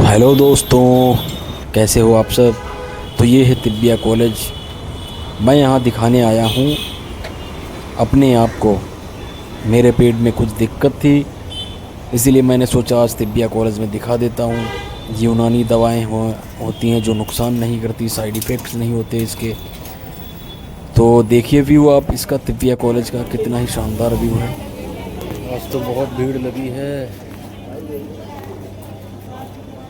Hello दोस्तों, कैसे हो आप सब। तो ये है तिब्बिया कॉलेज। मैं यहाँ दिखाने आया हूँ अपने आप को। मेरे पेट में कुछ दिक्कत थी, इसीलिए मैंने सोचा आज तिब्बिया कॉलेज में दिखा देता हूँ। यूनानी दवाएं होती हैं जो नुकसान नहीं करती, साइड इफ़ेक्ट्स नहीं होते इसके। तो देखिए व्यू आप इसका, तिब्बिया कॉलेज का कितना ही शानदार व्यू है। आज तो बहुत भीड़ लगी है,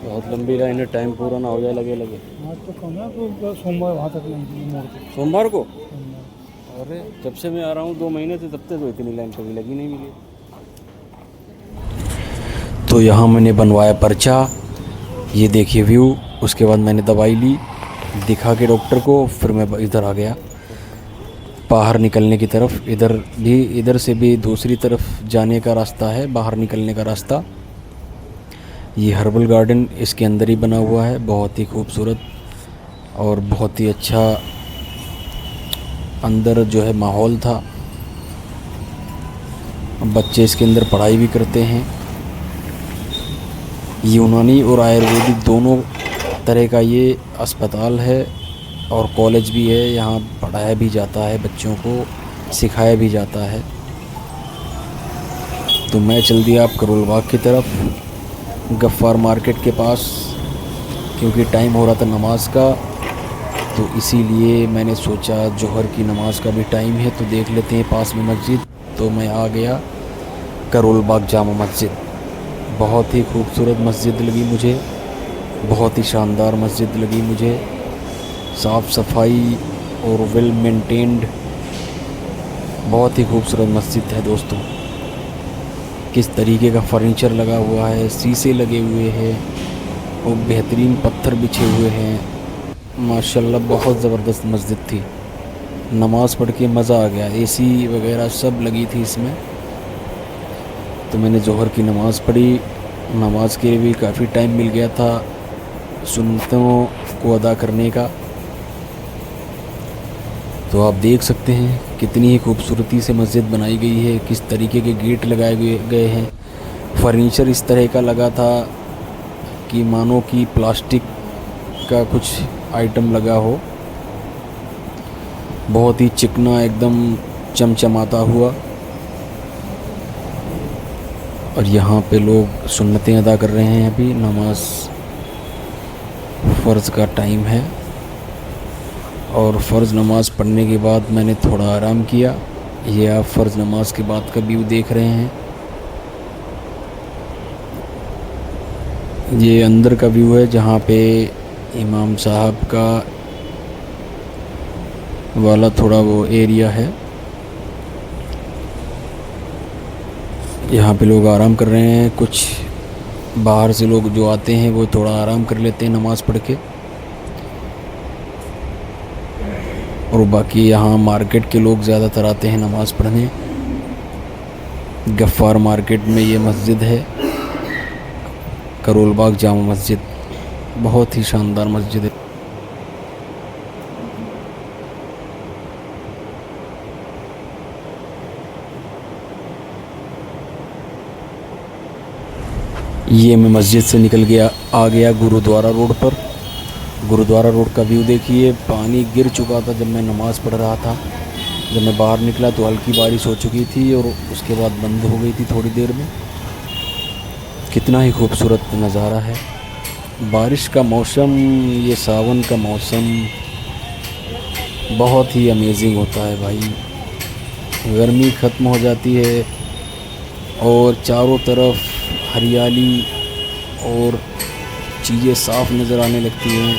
बहुत लंबी लाइन है। टाइम पूरा ना हो जाए लगे लगे। आज तो कम है, तो सोमवार वहाँ तक नहीं मोड़ तक। सोमवार को? अरे जब से मैं आ रहा हूँ 2 महीने से, तब से तो इतनी लाइन कभी लगी नहीं मिली। तो यहाँ मैंने बनवाया पर्चा, ये देखिए व्यू। उसके बाद मैंने दवाई ली, दिखा के डॉक्टर को, फिर मैं इधर आ गया बाहर निकलने की तरफ। इधर से भी दूसरी तरफ जाने का रास्ता है, बाहर निकलने का रास्ता। ये हर्बल गार्डन इसके अंदर ही बना हुआ है, बहुत ही खूबसूरत और बहुत ही अच्छा अंदर जो है माहौल था। बच्चे इसके अंदर पढ़ाई भी करते हैं। यूनानी और आयुर्वेदिक दोनों तरह का ये अस्पताल है और कॉलेज भी है। यहाँ पढ़ाया भी जाता है, बच्चों को सिखाया भी जाता है। तो मैं चल दिया आप करोल बाग की तरफ, गफ्फार मार्केट के पास, क्योंकि टाइम हो रहा था नमाज का। तो इसीलिए मैंने सोचा जोहर की नमाज का भी टाइम है, तो देख लेते हैं पास में मस्जिद। तो मैं आ गया करोल बाग जामा मस्जिद। बहुत ही खूबसूरत मस्जिद लगी मुझे, बहुत ही शानदार मस्जिद लगी मुझे। साफ़ सफाई और वेल मेंटेन्ड, बहुत ही खूबसूरत मस्जिद है दोस्तों। किस तरीके का फर्नीचर लगा हुआ है, शीशे लगे हुए हैं और बेहतरीन पत्थर बिछे हुए हैं। माशाल्लाह बहुत ज़बरदस्त मस्जिद थी। नमाज़ पढ़ के मज़ा आ गया। एसी वगैरह सब लगी थी इसमें। तो मैंने जोहर की नमाज़ पढ़ी। नमाज के लिए भी काफ़ी टाइम मिल गया था सुन्नतों को अदा करने का। तो आप देख सकते हैं कितनी ही खूबसूरती से मस्जिद बनाई गई है, किस तरीके के गेट लगाए गए हैं। फर्नीचर इस तरह का लगा था कि मानो कि प्लास्टिक का कुछ आइटम लगा हो, बहुत ही चिकना, एकदम चमचमाता हुआ। और यहाँ पे लोग सुन्नतें अदा कर रहे हैं। अभी नमाज फ़र्ज़ का टाइम है और फ़र्ज़ नमाज़ पढ़ने के बाद मैंने थोड़ा आराम किया। ये आप फ़र्ज़ नमाज के बाद का व्यू देख रहे हैं। ये अंदर का व्यू है जहाँ पे इमाम साहब का वाला थोड़ा वो एरिया है। यहाँ पे लोग आराम कर रहे हैं। कुछ बाहर से लोग जो आते हैं वो थोड़ा आराम कर लेते हैं नमाज़ पढ़ के। और बाकी यहाँ मार्केट के लोग ज़्यादातर आते हैं नमाज़ पढ़ने। गफ्फार मार्केट में ये मस्जिद है, करोल बाग जामा मस्जिद। बहुत ही शानदार मस्जिद है। ये मैं मस्जिद से निकल गया, आ गया गुरुद्वारा रोड पर। गुरुद्वारा रोड का व्यू देखिए। पानी गिर चुका था जब मैं नमाज़ पढ़ रहा था। जब मैं बाहर निकला तो हल्की बारिश हो चुकी थी और उसके बाद बंद हो गई थी थोड़ी देर में। कितना ही खूबसूरत नज़ारा है। बारिश का मौसम, ये सावन का मौसम बहुत ही अमेजिंग होता है भाई। गर्मी ख़त्म हो जाती है और चारों तरफ हरियाली और चीज़ें साफ़ नज़र आने लगती हैं,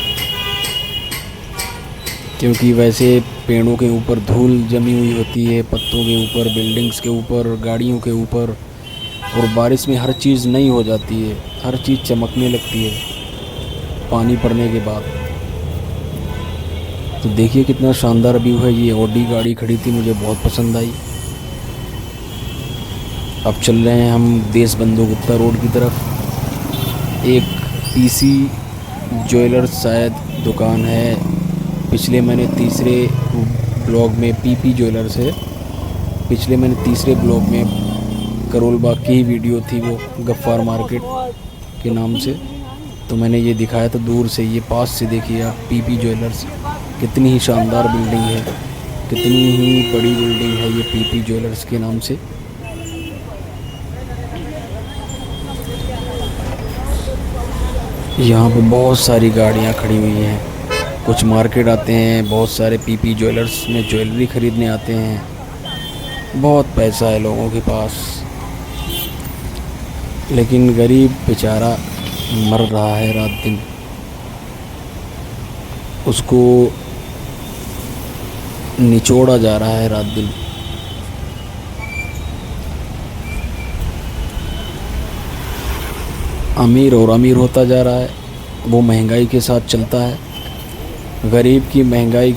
क्योंकि वैसे पेड़ों के ऊपर धूल जमी हुई होती है, पत्तों के ऊपर, बिल्डिंग्स के ऊपर, गाड़ियों के ऊपर। और बारिश में हर चीज़ नई हो जाती है, हर चीज़ चमकने लगती है पानी पड़ने के बाद। तो देखिए कितना शानदार व्यू है। ये ऑडी गाड़ी खड़ी थी, मुझे बहुत पसंद आई। अब चल रहे हैं हम देश बंधु गुप्ता रोड की तरफ। एक पीसी ज्वेलर्स शायद दुकान है। पिछले मैंने तीसरे ब्लॉग में पीपी ज्वेलर्स है। पिछले मैंने तीसरे ब्लॉग में करोल बाग की ही वीडियो थी, वो गफ्फार मार्केट के नाम से। तो मैंने ये दिखाया था दूर से। ये पास से देखिए आप, पीपी ज्वेलर्स, कितनी ही शानदार बिल्डिंग है, कितनी ही बड़ी बिल्डिंग है ये पीपी ज्वेलर्स के नाम से। यहाँ पे बहुत सारी गाड़ियाँ खड़ी हुई हैं, कुछ मार्केट आते हैं, बहुत सारे पीपी ज्वेलर्स में ज्वेलरी ख़रीदने आते हैं। बहुत पैसा है लोगों के पास, लेकिन गरीब बेचारा मर रहा है रात दिन। उसको निचोड़ा जा रहा है रात दिन। अमीर और अमीर होता जा रहा है, वो महंगाई के साथ चलता है। गरीब की महंगाई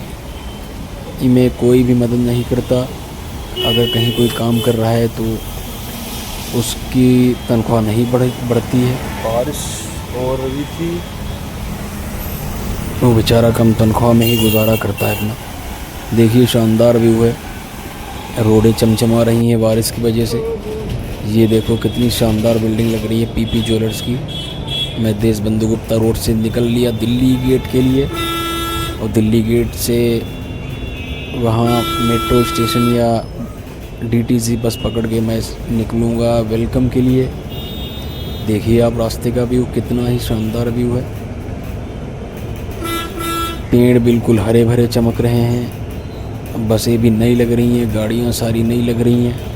में कोई भी मदद नहीं करता। अगर कहीं कोई काम कर रहा है तो उसकी तनख्वाह नहीं बढ़ती है। बारिश हो रही थी, वो बेचारा कम तनख्वाह में ही गुजारा करता है अपना। देखिए शानदार व्यू है, रोडें चमचमा रही हैं बारिश की वजह से। ये देखो कितनी शानदार बिल्डिंग लग रही है पीपी ज्वेलर्स की। मैं देश बंधु गुप्ता रोड से निकल लिया दिल्ली गेट के लिए, और दिल्ली गेट से वहाँ मेट्रो स्टेशन या डीटीसी बस पकड़ के मैं निकलूँगा वेलकम के लिए। देखिए आप रास्ते का व्यू, कितना ही शानदार व्यू है। पेड़ बिल्कुल हरे भरे चमक रहे हैं, बसें भी नई लग रही हैं, गाड़ियाँ सारी नई लग रही हैं।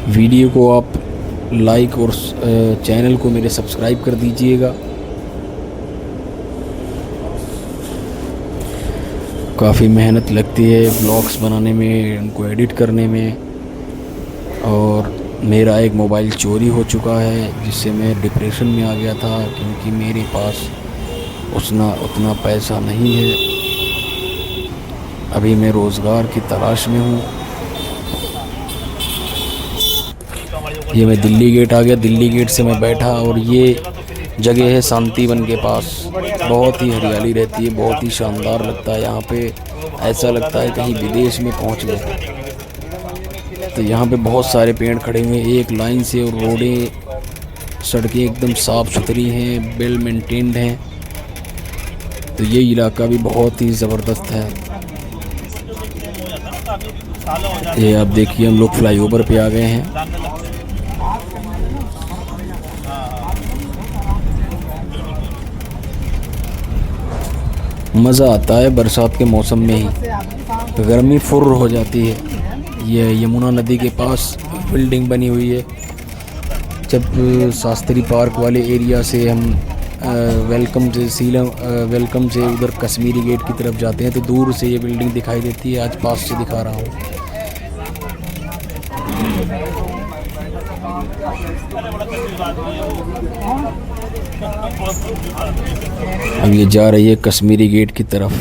वीडियो को आप लाइक और चैनल को मेरे सब्सक्राइब कर दीजिएगा। काफ़ी मेहनत लगती है ब्लॉग्स बनाने में, उनको एडिट करने में। और मेरा एक मोबाइल चोरी हो चुका है, जिससे मैं डिप्रेशन में आ गया था, क्योंकि मेरे पास उतना पैसा नहीं है। अभी मैं रोज़गार की तलाश में हूँ। ये मैं दिल्ली गेट आ गया, दिल्ली गेट से मैं बैठा, और ये जगह है शांतिवन के पास। बहुत ही हरियाली रहती है, बहुत ही शानदार लगता है यहाँ पे। ऐसा लगता है कहीं विदेश में पहुँच गए। तो यहाँ पे बहुत सारे पेड़ खड़े हुए हैं एक लाइन से, और रोडें सड़कें एकदम साफ़ सुथरी हैं, वेल मेंटेन्ड हैं। तो ये इलाका भी बहुत ही ज़बरदस्त है। ये आप देखिए, हम लोग फ्लाईओवर पे आ गए हैं। मज़ा आता है बरसात के मौसम में ही, गर्मी फुर्र हो जाती है। ये यमुना नदी के पास बिल्डिंग बनी हुई है। जब शास्त्री पार्क वाले एरिया से हम वेलकम से उधर कश्मीरी गेट की तरफ जाते हैं, तो दूर से ये बिल्डिंग दिखाई देती है। आज पास से दिखा रहा हूँ। अब ये जा रही है कश्मीरी गेट की तरफ।